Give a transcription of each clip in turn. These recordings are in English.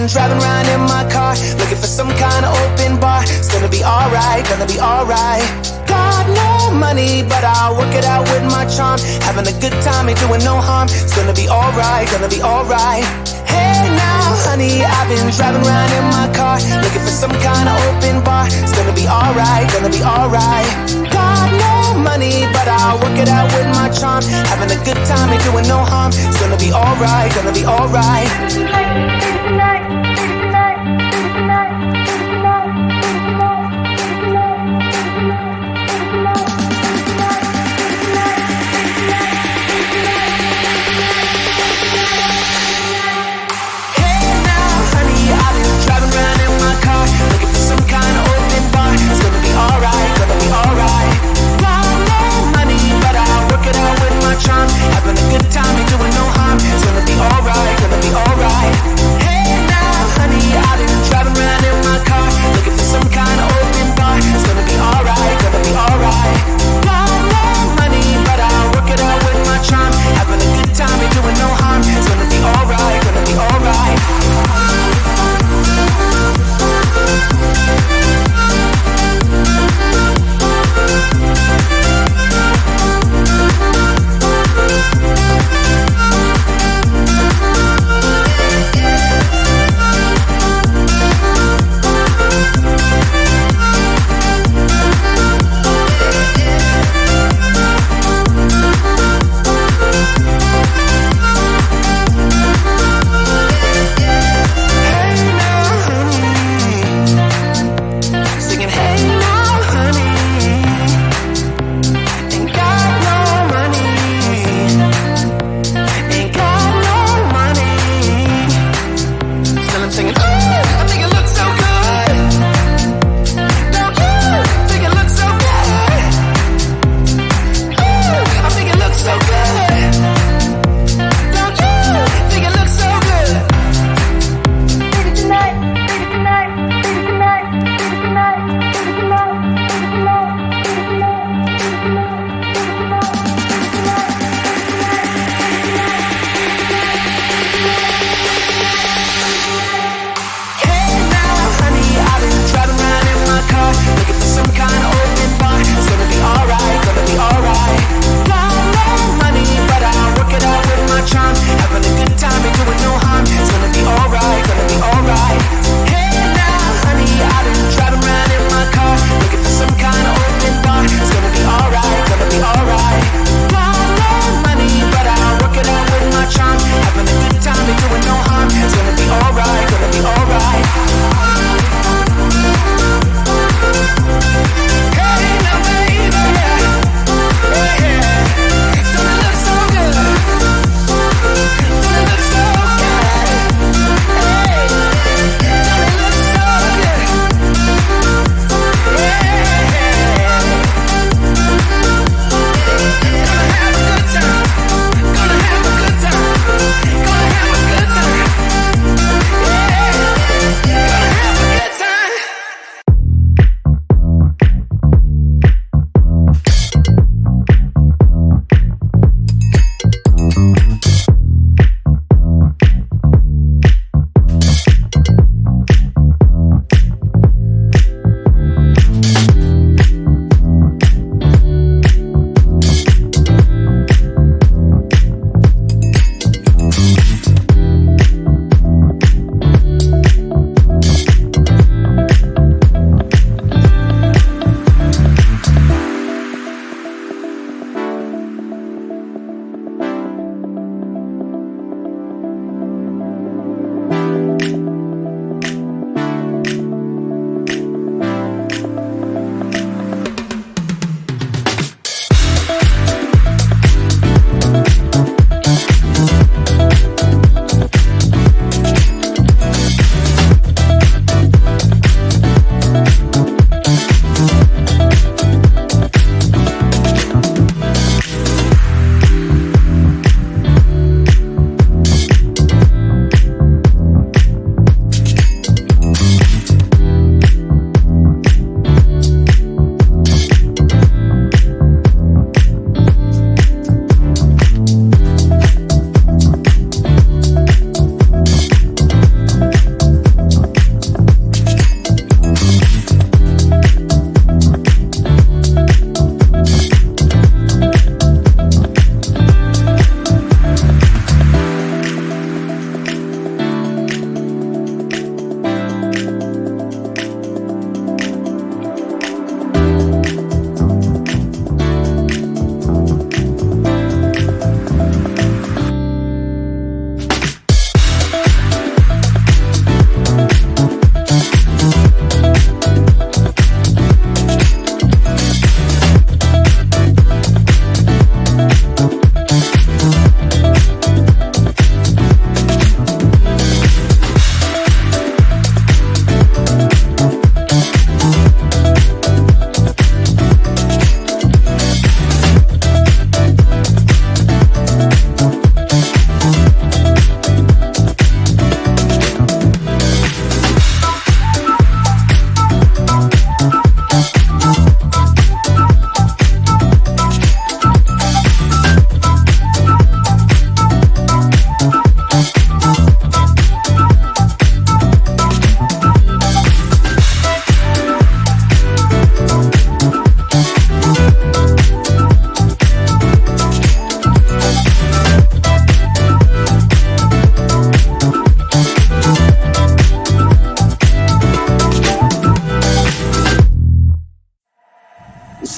driving around in my car, looking for some kind of open bar. It's gonna be alright, gonna be alright. Got no money, but I'll work it out with my charm. Having a good time, ain't doing no harm. It's gonna be alright, gonna be alright. Hey now, honey, I've been driving around in my car, looking for some kind of open bar. It's gonna be alright, gonna be alright. Got no money, but I'll work it out with my charm. Having a good time, ain't doing no harm. It's gonna be alright, gonna be alright. Having a good time, ain't doing no harm. It's gonna be alright, gonna be alright. Hey now,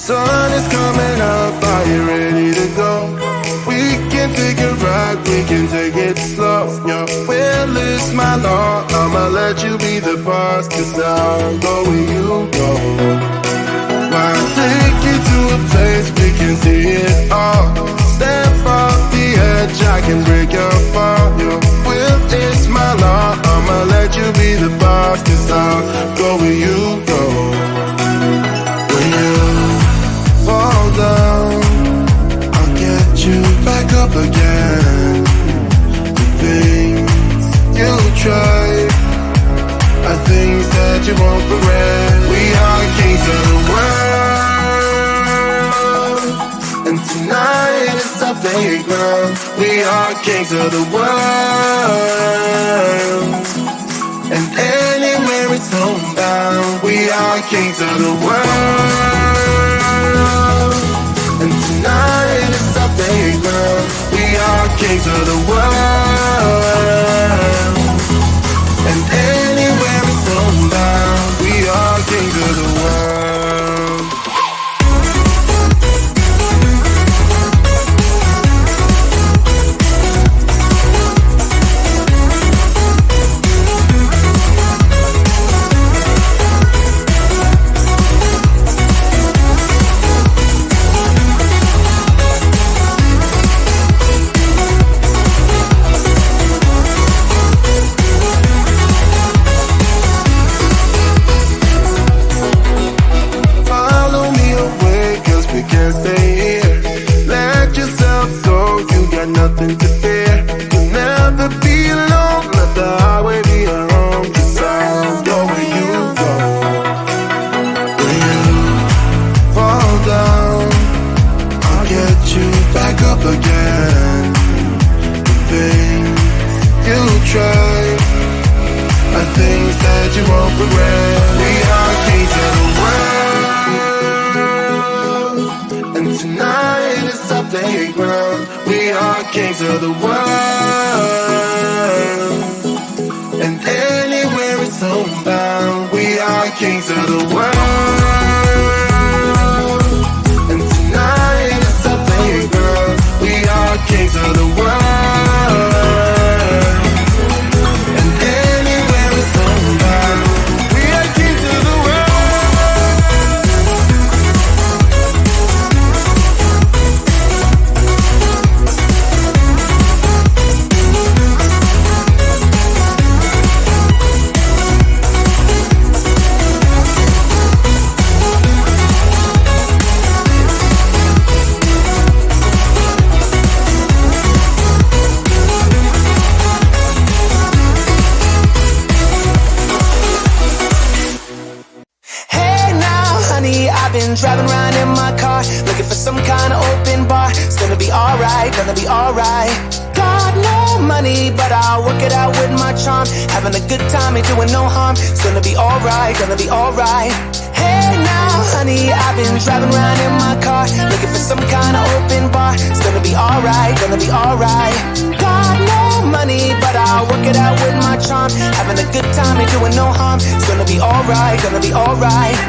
Sun is coming up, are you ready to go? We can take a ride, we can take it slow. Your will is my law, I'ma let you be the boss, 'cause I'll go where you go. I'll take you to a place we can see it all. Step off the edge, I can break your fall. Your will is my law, I'ma let you be the boss, 'cause I'll go where you go. When you fall down, I'll get you back up again. The things you try are things that you won't regret. We are kings of the world, and tonight is our playground. We are kings of the world, and anywhere it's homebound. We are kings of the world, and tonight is our playground. We are kings of the world, and anywhere it's homebound. We are kings of the world. Nothing to fear. You'll never be alone. Let the highway be your home. 'Cause I'll go where you go. When you fall down, I'll get you back up again. The things you try are things that you won't regret. We are kings of the world, and tonight is our playground. We are kings of the world, and anywhere it's homebound. We are kings of the world, and tonight is our playground. We are kings of the world, and anywhere it's homebound. We are kings of the world. I've been driving around in my car, looking for some kind of open bar. It's gonna be alright, gonna be alright. Got no money, but I'll work it out with my charm. Having a good time, ain't doing no harm. It's gonna be alright, gonna be alright. Hey now, honey, I've been driving around in my car, looking for some kind of open bar. It's gonna be alright, gonna be alright. Got no money, but I'll work it out with my charm. Having a good time, ain't doing no harm. It's gonna be alright, gonna be alright.